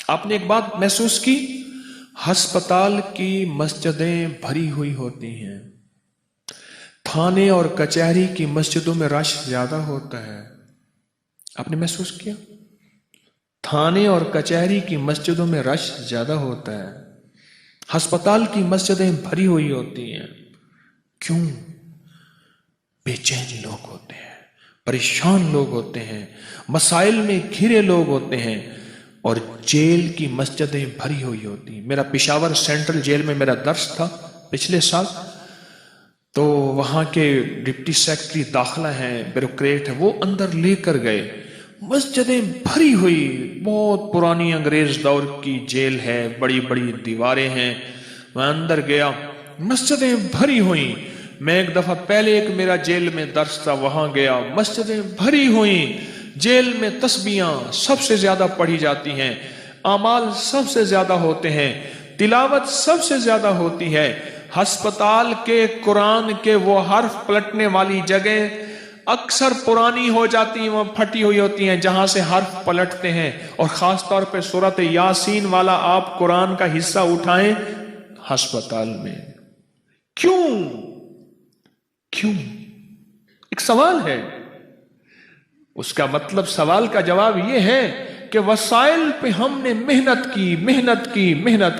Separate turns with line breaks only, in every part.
آپ نے ایک بات محسوس کی، ہسپتال کی مسجدیں بھری ہوئی ہوتی ہیں، تھانے اور کچہری کی مسجدوں میں رش زیادہ ہوتا ہے. آپ نے محسوس کیا؟ تھانے اور کچہری کی مسجدوں میں رش زیادہ ہوتا ہے، ہسپتال کی مسجدیں بھری ہوئی ہوتی ہیں. کیوں؟ بے چین لوگ ہوتے ہیں، پریشان لوگ ہوتے ہیں، مسائل میں گھرے لوگ ہوتے ہیں، اور جیل کی مسجدیں بھری ہوئی ہوتی ہیں. میرا پشاور سینٹرل جیل میں میرا درس تھا پچھلے سال، تو وہاں کے ڈپٹی سیکرٹری داخلہ ہیں، بیوروکریٹ ہیں، وہ اندر لے کر گئے. مسجدیں بھری ہوئی، بہت پرانی انگریز دور کی جیل ہے، بڑی بڑی دیواریں ہیں. میں اندر گیا، مسجدیں بھری ہوئی. میں ایک دفعہ پہلے ایک میرا جیل میں درس تھا، وہاں گیا، مسجدیں بھری ہوئی. جیل میں تسبیحاں سب سے زیادہ پڑھی جاتی ہیں، اعمال سب سے زیادہ ہوتے ہیں، تلاوت سب سے زیادہ ہوتی ہے. ہسپتال کے قرآن کے وہ حرف پلٹنے والی جگہ اکثر پرانی ہو جاتی ہیں، وہ پھٹی ہوئی ہوتی ہیں جہاں سے حرف پلٹتے ہیں. اور خاص طور پہ سورۃ یاسین والا آپ قرآن کا حصہ اٹھائیں ہسپتال میں. کیوں؟ ایک سوال ہے. اس کا مطلب، سوال کا جواب یہ ہے کہ وسائل پہ ہم نے محنت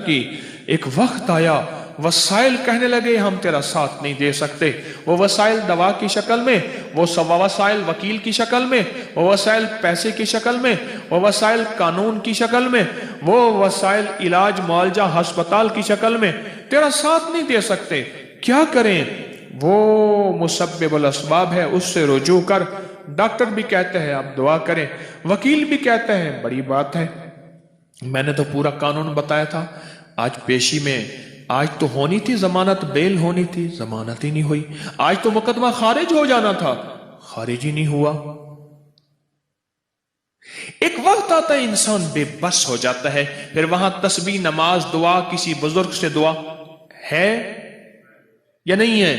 کی. ایک وقت آیا وسائل کہنے لگے ہم تیرا ساتھ نہیں دے سکتے. وہ وسائل دوا کی شکل میں، وہ وسائل وکیل کی شکل میں، وہ وسائل پیسے کی شکل میں، وہ وسائل قانون کی شکل میں، وہ وسائل علاج معالجہ ہسپتال کی شکل میں تیرا ساتھ نہیں دے سکتے. کیا کریں؟ وہ مسبب الاسباب ہے، اس سے رجوع کر. ڈاکٹر بھی کہتے ہیں آپ دعا کریں، وکیل بھی کہتے ہیں بڑی بات ہے. میں نے تو پورا قانون بتایا تھا. آج پیشی میں، آج تو ہونی تھی ضمانت، بیل ہونی تھی، ضمانت ہی نہیں ہوئی. آج تو مقدمہ خارج ہو جانا تھا، خارج ہی نہیں ہوا. ایک وقت آتا ہے انسان بے بس ہو جاتا ہے. پھر وہاں تسبیح، نماز، دعا، کسی بزرگ سے دعا ہے یا نہیں ہے؟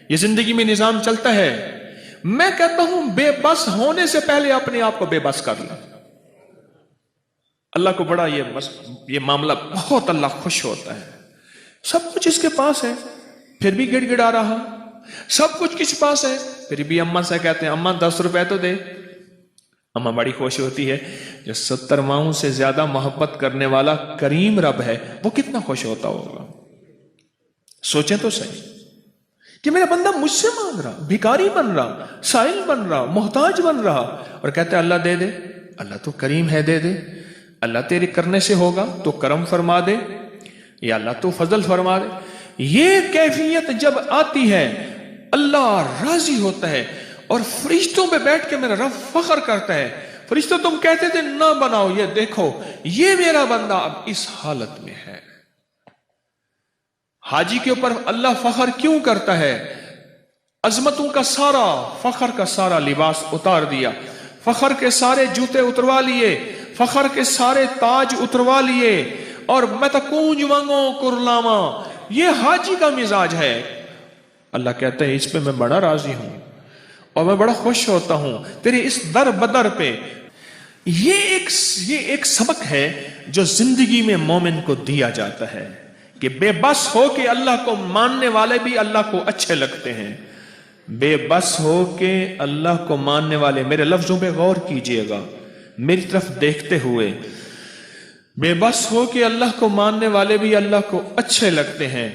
یہ زندگی میں نظام چلتا ہے. میں کہتا ہوں بے بس ہونے سے پہلے اپنے آپ کو بے بس کر لیں. اللہ کو بڑا یہ معاملہ بہت اللہ خوش ہوتا ہے. سب کچھ اس کے پاس ہے پھر بھی گڑ گڑا رہا. سب کچھ کس پاس ہے پھر بھی اماں سے کہتے ہیں اماں 10 روپے تو دے. اماں بڑی خوش ہوتی ہے. جو 70 ماؤں سے زیادہ محبت کرنے والا کریم رب ہے وہ کتنا خوش ہوتا ہوگا. سوچیں تو صحیح کہ میرا بندہ مجھ سے مانگ رہا، بھکاری بن رہا، سائل بن رہا، محتاج بن رہا، اور کہتے ہیں اللہ دے دے. اللہ تو کریم ہے، دے دے. اللہ تیرے کرنے سے ہوگا تو کرم فرما دے، یا اللہ تو فضل فرما دے. یہ کیفیت جب آتی ہے اللہ راضی ہوتا ہے، اور فرشتوں پہ بیٹھ کے میرا رب فخر کرتا ہے. فرشتوں تم کہتے تھے نہ بناؤ، یہ دیکھو یہ میرا بندہ اب اس حالت میں ہے. حاجی کے اوپر اللہ فخر کیوں کرتا ہے؟ عظمتوں کا سارا، فخر کا سارا لباس اتار دیا، فخر کے سارے جوتے اتروا لیے، فخر کے سارے تاج اتروا لیے، اور میں تو کونج وانگو کرلاما. یہ حاجی کا مزاج ہے. اللہ کہتا ہے اس پہ میں بڑا راضی ہوں اور میں بڑا خوش ہوتا ہوں تیرے اس در بدر پہ. یہ ایک سبق ہے جو زندگی میں مومن کو دیا جاتا ہے کہ بے بس ہو کے اللہ کو ماننے والے بھی اللہ کو اچھے لگتے ہیں. بے بس ہو کے اللہ کو ماننے والے، میرے لفظوں پہ غور کیجئے گا میری طرف دیکھتے ہوئے، بے بس ہو کے اللہ کو ماننے والے بھی اللہ کو اچھے لگتے ہیں.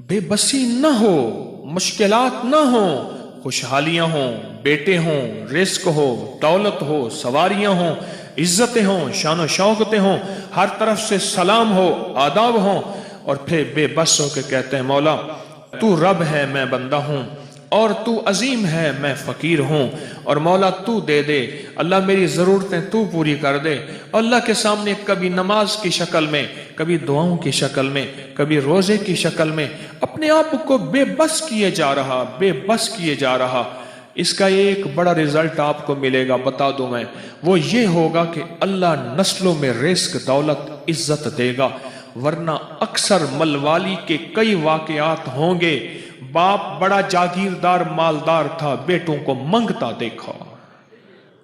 بے بسی نہ ہو، مشکلات نہ ہوں، خوشحالیاں ہوں، بیٹے ہوں، رزق ہو، دولت ہو، سواریاں ہوں، عزتیں ہوں، شان و شوکتیں ہوں، ہر طرف سے سلام ہو، آداب ہوں، اور پھر بے بس ہو کے کہتے ہیں مولا تو رب ہے میں بندہ ہوں، اور تو عظیم ہے میں فقیر ہوں، اور مولا تو دے دے. اللہ میری ضرورتیں تو پوری کر دے. اللہ کے سامنے کبھی نماز کی شکل میں، کبھی دعاؤں کی شکل میں، کبھی روزے کی شکل میں اپنے آپ کو بے بس کیے جا رہا، بے بس کیے جا رہا. اس کا ایک بڑا رزلٹ آپ کو ملے گا، بتا دوں میں، وہ یہ ہوگا کہ اللہ نسلوں میں رزق، دولت، عزت دے گا. ورنہ اکثر ملوالی کے کئی واقعات ہوں گے، باپ بڑا جاگیردار مالدار تھا، بیٹوں کو منگتا دیکھا.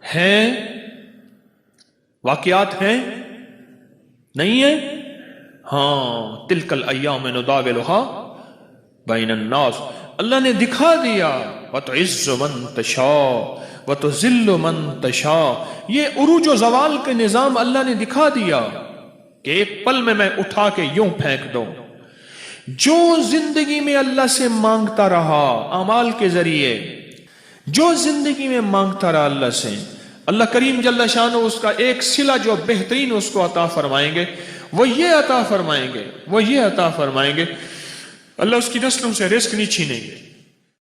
ہیں واقعات ہیں نہیں ہے؟ ہاں، تلک الایام نداولھا بین الناس، اللہ نے دکھا دیا، وتعز من تشاء وتذل من تشاء، یہ عروج و زوال کے نظام اللہ نے دکھا دیا کہ ایک پل میں اٹھا کے یوں پھینک دوں۔ جو زندگی میں اللہ سے مانگتا رہا اعمال کے ذریعے، جو زندگی میں مانگتا رہا اللہ سے، اللہ کریم جل شانہ اس کا ایک صلہ جو بہترین اس کو عطا فرمائیں گے، وہ یہ عطا فرمائیں گے، وہ یہ عطا فرمائیں گے، اللہ اس کی نسلوں سے رزق نہیں چھینیں گے۔